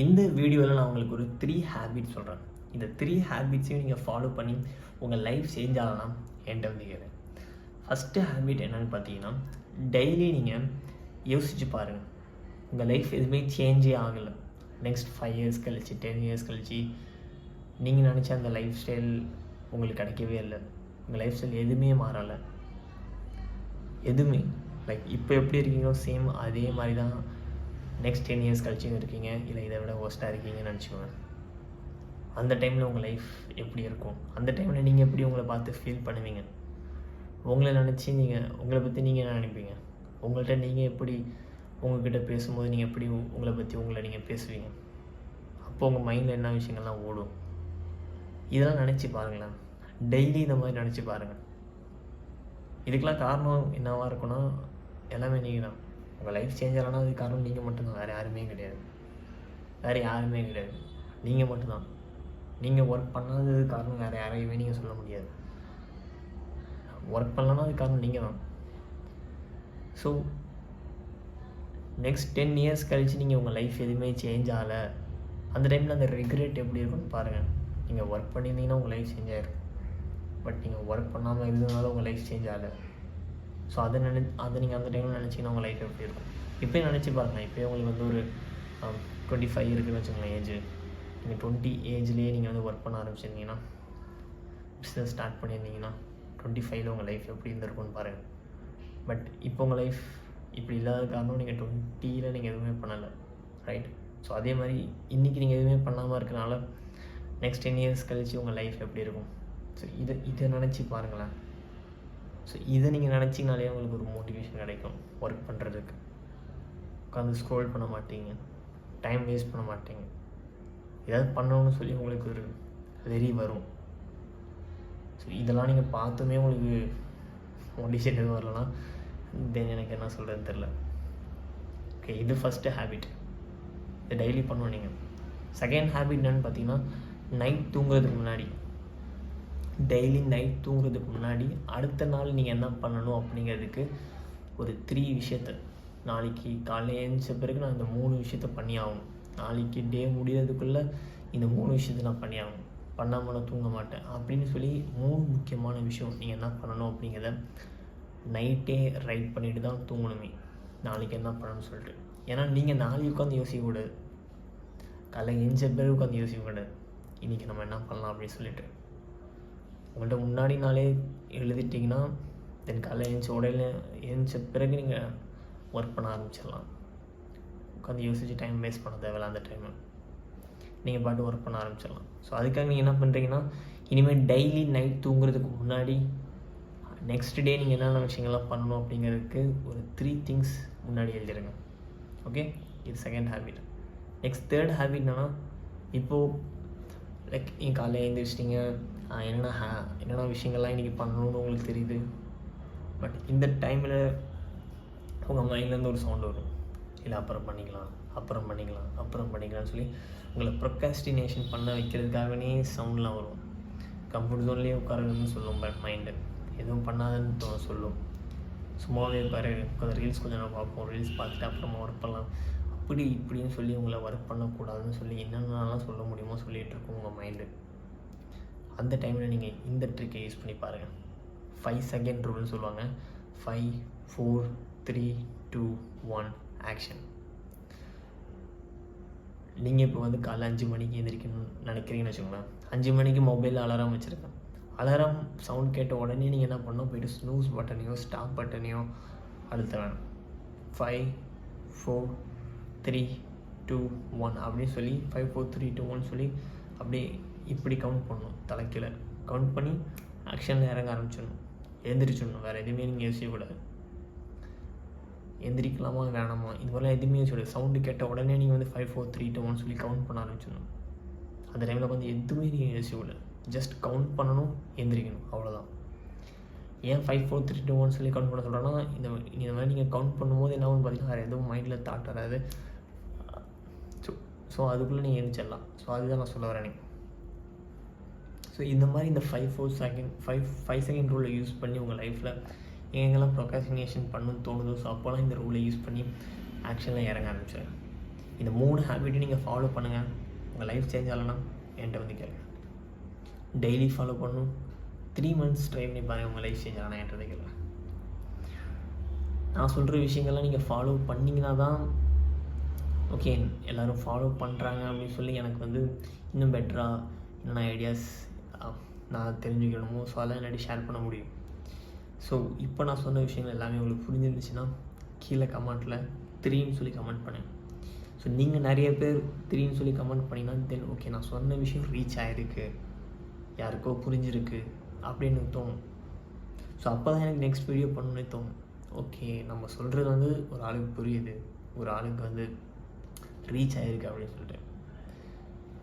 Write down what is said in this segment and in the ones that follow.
இந்த வீடியோவில் நான் உங்களுக்கு ஒரு 3 ஹேபிட் சொல்கிறேன். இந்த 3 ஹேபிட்ஸையும் நீங்கள் ஃபாலோ பண்ணி உங்கள் லைஃப் சேஞ்ச் ஆகலாம் என்கிட்ட வந்து கேளு. ஃபஸ்ட்டு ஹேபிட் என்னென்னு பார்த்தீங்கன்னா, டெய்லி நீங்கள் யோசிச்சு பாருங்கள். உங்கள் லைஃப் எதுவுமே சேஞ்சே ஆகலை. நெக்ஸ்ட் 5 இயர்ஸ் கழிச்சு 10 இயர்ஸ் கழிச்சு நீங்கள் நினச்ச அந்த லைஃப் ஸ்டைல் உங்களுக்கு கிடைக்கவே இல்லை. உங்கள் லைஃப் ஸ்டைல் எதுவுமே மாறலை. எதுவுமே இப்போ எப்படி இருக்கீங்களோ சேம் அதே மாதிரி தான் நெக்ஸ்ட் 10 இயர்ஸ் கழிச்சுன்னு இருக்கீங்க, இல்லை இதை விட ஒஸ்ட்டாக இருக்கீங்கன்னு நினச்சிக்கோங்க. அந்த டைமில் உங்கள் லைஃப் எப்படி இருக்கும்? அந்த டைமில் நீங்கள் எப்படி உங்களை பார்த்து ஃபீல் பண்ணுவீங்க? உங்களை நினச்சி உங்களை பற்றி நீங்கள் என்ன நினைப்பீங்க? உங்கள்கிட்ட நீங்கள் எப்படி உங்கள்கிட்ட பேசும்போது நீங்கள் எப்படி உங்களை பற்றி நீங்கள் பேசுவீங்க? அப்போ உங்கள் மைண்டில் என்ன விஷயங்கள்லாம் ஓடும்? இதெல்லாம் நினச்சி பாருங்களேன். டெய்லி இந்த மாதிரி நினச்சி பாருங்கள். இதுக்கெல்லாம் காரணம் என்னவாக இருக்குன்னா, எல்லாமே நீங்கள் தான். உங்கள் லைஃப் சேஞ்ச் ஆகலன்னா அது காரணம் நீங்கள் மட்டும்தான், வேறு யாருமே கிடையாது. நீங்கள் மட்டும்தான். நீங்கள் ஒர்க் பண்ணாதது காரணம் வேறு யாரையுமே நீங்கள் சொல்ல முடியாது. ஒர்க் பண்ணலன்னா அது காரணம் நீங்கள் தான். ஸோ நெக்ஸ்ட் 10 இயர்ஸ் கழித்து நீங்கள் உங்கள் லைஃப் எதுவுமே சேஞ்ச் ஆகலை, அந்த டைமில் அந்த ரிக்ரெட் எப்படி இருக்குன்னு பாருங்கள். நீங்கள் ஒர்க் பண்ணியிருந்தீங்கன்னா உங்கள் லைஃப் சேஞ்ச் ஆகிருக்கும். பட் நீங்கள் ஒர்க் பண்ணாமல் இருந்ததுனால உங்கள் லைஃப் சேஞ்ச் ஆகலை. ஸோ அதை நீங்கள் அந்த டைமில் நினச்சிங்கன்னா உங்கள் லைஃப் எப்படி இருக்கும்? இப்போயே நினச்சி பாருங்கள். இப்போயே உங்களுக்கு வந்து ஒரு 25 இருக்குதுன்னு வச்சுக்கோங்களேன் ஏஜ். நீங்கள் 20 ஏஜ்லேயே நீங்கள் வந்து ஒர்க் பண்ண ஆரம்பிச்சிருந்தீங்கன்னா, பிஸ்னஸ் ஸ்டார்ட் பண்ணியிருந்தீங்கன்னா, 25ல் உங்கள் லைஃப் எப்படி இருந்திருக்கும்னு பாருங்கள். பட் இப்போ உங்கள் லைஃப் இப்படி இல்லாத காரணம் நீங்கள் 20ல் நீங்கள் எதுவுமே பண்ணலை, ரைட்? ஸோ அதே மாதிரி இன்றைக்கி நீங்கள் எதுவுமே பண்ணாமல் இருக்கனால நெக்ஸ்ட் 10 இயர்ஸ் கழித்து உங்கள் லைஃப் எப்படி இருக்கும்? ஸோ இதை நினச்சி பாருங்களேன். ஸோ இதை நீங்கள் நினச்சிங்கனாலே உங்களுக்கு ஒரு மோட்டிவேஷன் கிடைக்கும் ஒர்க் பண்ணுறதுக்கு. உட்காந்து ஸ்க்ரோல் பண்ண மாட்டீங்க, டைம் வேஸ்ட் பண்ண மாட்டீங்க. ஏதாவது பண்ணணும்னு சொல்லி உங்களுக்கு ஒரு வெறி வரும். ஸோ இதெல்லாம் நீங்கள் பார்த்துமே உங்களுக்கு மோட்டிவேஷன் எதுவும் வரலன்னா தென் எனக்கு என்ன சொல்கிறதுன்னு தெரில. ஓகே, இது ஃபஸ்ட்டு ஹேபிட். இதை டெய்லி பண்ணுவோம் நீங்கள். செகண்ட் ஹேபிட் என்னென்னு பார்த்தீங்கன்னா, நைட் தூங்குறதுக்கு முன்னாடி, டெய்லி நைட் தூங்குறதுக்கு முன்னாடி அடுத்த நாள் நீங்கள் என்ன பண்ணணும் அப்படிங்கிறதுக்கு ஒரு 3 விஷயத்தை, நாளைக்கு காலையில் எழுந்திரிச்ச பிறகு நான் இந்த 3 விஷயத்த பண்ணி ஆகணும், நாளைக்கு டே முடிகிறதுக்குள்ளே இந்த 3 விஷயத்தை நான் பண்ணி ஆகணும், பண்ணாமல் நான் தூங்க மாட்டேன் அப்படின்னு சொல்லி 3 முக்கியமான விஷயம் நீங்கள் என்ன பண்ணணும் அப்படிங்கிறத நைட்டே ரைட் பண்ணிவிட்டு தான் தூங்கணுமே, நாளைக்கு என்ன பண்ணணும்னு சொல்லிட்டு. ஏன்னா நீங்கள் நாளைக்கு உட்காந்து யோசிக்கக்கூடாது, காலையில் எழுந்திரிச்ச பிறகு உட்காந்து யோசிக்கக்கூடாது இன்றைக்கி நம்ம என்ன பண்ணலாம் அப்படின்னு சொல்லிட்டு. உங்கள்கிட்ட முன்னாடி நாளே எழுதிட்டிங்கன்னா தென் காலையில் எழுந்திரிச்ச பிறகு நீங்கள் ஒர்க் பண்ண ஆரம்பிச்சிடலாம். உட்காந்து யோசிச்சு டைம் வேஸ்ட் பண்ண தேவையில்ல. அந்த டைமில் நீங்கள் பாட்டு ஒர்க் பண்ண ஆரம்பிச்சிடலாம். ஸோ அதுக்காக நீங்கள் என்ன பண்ணுறீங்கன்னா, இனிமேல் டெய்லி நைட் தூங்குறதுக்கு முன்னாடி நெக்ஸ்ட் டே நீங்கள் என்னென்ன விஷயங்கள்லாம் பண்ணணும் அப்படிங்கிறதுக்கு ஒரு 3 திங்ஸ் முன்னாடி எழுதிடுங்க. ஓகே, இது second habit. Next third habit என்னென்னா, இப்போது நீங்கள் காலையில் எழுந்திரிச்சிட்டிங்க, என்னென்ன விஷயங்கள்லாம் இன்றைக்கி பண்ணணும்னு உங்களுக்கு தெரியுது. பட் இந்த டைமில் உங்கள் மைண்ட்லேருந்து ஒரு சவுண்ட் வரும், இல்லை அப்புறம் பண்ணிக்கலாம்னு சொல்லி உங்களை ப்ரொக்ராஸ்டினேஷன் பண்ண வைக்கிறதுக்காகவே சவுண்ட்லாம் வரும். கம்ஃபர்ட் ஜோன்லேயே உட்காருன்னு சொல்லும் பட் மைண்டு, எதுவும் பண்ணாதுன்னு சொல்லும். சும்மாவே உட்காந்து ரீல்ஸ் கொஞ்சம் நான் பார்ப்போம், ரீல்ஸ் பார்த்துட்டு அப்புறமா ஒர்க் பண்ணலாம், அப்படி இப்படின்னு சொல்லி உங்களை ஒர்க் பண்ணக்கூடாதுன்னு சொல்லி என்னென்னலாம் சொல்ல முடியுமோ சொல்லிகிட்டு இருக்கும் உங்கள் மைண்டு. அந்த டைமில் நீங்கள் இந்த ட்ரிக்கை யூஸ் பண்ணி பாருங்கள். 5 செகண்ட் ரூல்னு சொல்லுவாங்க. 5 4 3 2 1 ஆக்ஷன். நீங்கள் இப்போ வந்து காலைல 5 மணிக்கு எழுந்திரிக்கணும்னு நினைக்கிறீங்கன்னு வச்சுக்கோங்களேன். 5 மணிக்கு மொபைலில் அலாரம் வச்சுருக்கேன். அலாரம் சவுண்ட் கேட்ட உடனே நீங்கள் என்ன பண்ணணும், போய்ட்டு ஸ்னூஸ் பட்டனையோ ஸ்டாப் பட்டனையோ அழுத்த வேணும். 5 4 3 2 1 அப்படின்னு சொல்லி 5 4 3 2 1 சொல்லி அப்படியே இப்படி கவுண்ட் பண்ணணும். தலைக்கீழே கவுண்ட் பண்ணி ஆக்ஷனில் இறங்க ஆரம்பிச்சிடணும். எழுந்திரிச்சிடணும். வேறு எதுவுமே நீங்கள் யோசிக்கக்கூடாது. எந்திரிக்கலாமா வேணாமா இது மாதிரிலாம் எதுவுமே யோசிக்கூடாது. சவுண்டு கேட்ட உடனே நீங்கள் வந்து 5 4 3 2 1 சொல்லி கவுண்ட் பண்ண ஆரம்பிச்சிடணும். அந்த டைமில் வந்து எதுவுமே நீங்கள் யோசிக்கக்கூடாது. ஜஸ்ட் கவுண்ட் பண்ணணும், எந்திரிக்கணும், அவ்வளோதான். ஏன் 5 4 3 2 1 சொல்லி கவுண்ட் பண்ண சொல்கிறேன்னா, இந்த மாதிரி நீங்கள் கவுண்ட் பண்ணும்போது என்ன ஆகும்னு பார்த்தீங்கன்னா வேறு எதுவும் மைண்டில் தாட் வராது. ஸோ அதுக்குள்ளே நீங்கள் எழுந்திரிச்சிடலாம். ஸோ அதுதான் நான் சொல்ல வரேன். ஸோ இந்த மாதிரி இந்த 5 செகண்ட் ரூலை யூஸ் பண்ணி உங்கள் லைஃப்பில் எங்கெங்கெல்லாம் ப்ரொக்ராஸ்டினேஷன் பண்ணணும்னு தோணுதோ, ஸோ அப்போல்லாம் இந்த ரூலை யூஸ் பண்ணி ஆக்ஷனில் இறங்க ஆரம்பிச்சிடுறேன். இந்த 3 ஹேபிட்டையும் நீங்கள் ஃபாலோ பண்ணுங்கள். உங்கள் லைஃப் சேஞ்ச் ஆகலைன்னா என்கிட்ட வந்து கேளுங்க. டெய்லி ஃபாலோ பண்ணணும். 3 மந்த்ஸ் ட்ரை பண்ணி பாருங்கள், உங்கள் லைஃப் சேஞ்ச் ஆனால் என்கிட்ட வந்து கேளுங்க. நான் சொல்கிற விஷயங்கள்லாம் நீங்கள் ஃபாலோ பண்ணிங்கன்னா தான் ஓகே எல்லோரும் ஃபாலோ பண்ணுறாங்க அப்படின்னு சொல்லி எனக்கு வந்து இன்னும் பெட்டராக என்னென்ன ஐடியாஸ் நான் தெரிஞ்சுக்கணுமோ ஸோ அதெல்லாம் என்னாடி ஷேர் பண்ண முடியும். ஸோ இப்போ நான் சொன்ன விஷயங்கள் எல்லாமே உங்களுக்கு புரிஞ்சிருந்துச்சுன்னா கீழே கமெண்ட்டில் 3ன்னு சொல்லி கமெண்ட் பண்ணுங்கள். ஸோ நீங்கள் நிறைய பேர் 3ன்னு சொல்லி கமெண்ட் பண்ணிங்கன்னா தென் ஓகே நான் சொன்ன விஷயம் ரீச் ஆகிருக்கு, யாருக்கோ புரிஞ்சிருக்கு அப்படின்னு தோணும். ஸோ அப்போ தான் எனக்கு நெக்ஸ்ட் வீடியோ பண்ணணுன்னே தோணும். ஓகே நம்ம சொல்கிறது வந்து ஒரு ஆளுக்கு புரியுது, ஒரு ஆளுக்கு வந்து ரீச் ஆகிருக்கு அப்படின்னு சொல்லிட்டு.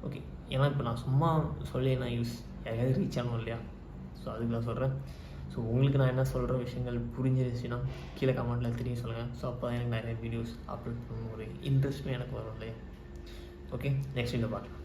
ஓகே ஏன்னா இப்போ நான் சும்மா சொல்லி என்ன யூஸ், யாராவது ரீச் ஆகணும் இல்லையா? ஸோ அதுக்கு நான் சொல்கிறேன். ஸோ உங்களுக்கு நான் என்ன சொல்கிற விஷயங்கள் புரிஞ்சிருச்சுன்னா கீழே கமெண்ட்டில் திரும்பி சொல்லுங்கள். ஸோ அப்போ தான் எனக்கு நிறைய வீடியோஸ் அப்லோட் பண்ணணும் ஒரு இன்ட்ரெஸ்ட்டும் எனக்கு வரும் இல்லையா? ஓகே நெக்ஸ்ட் வீடியோ பார்க்கலாம்.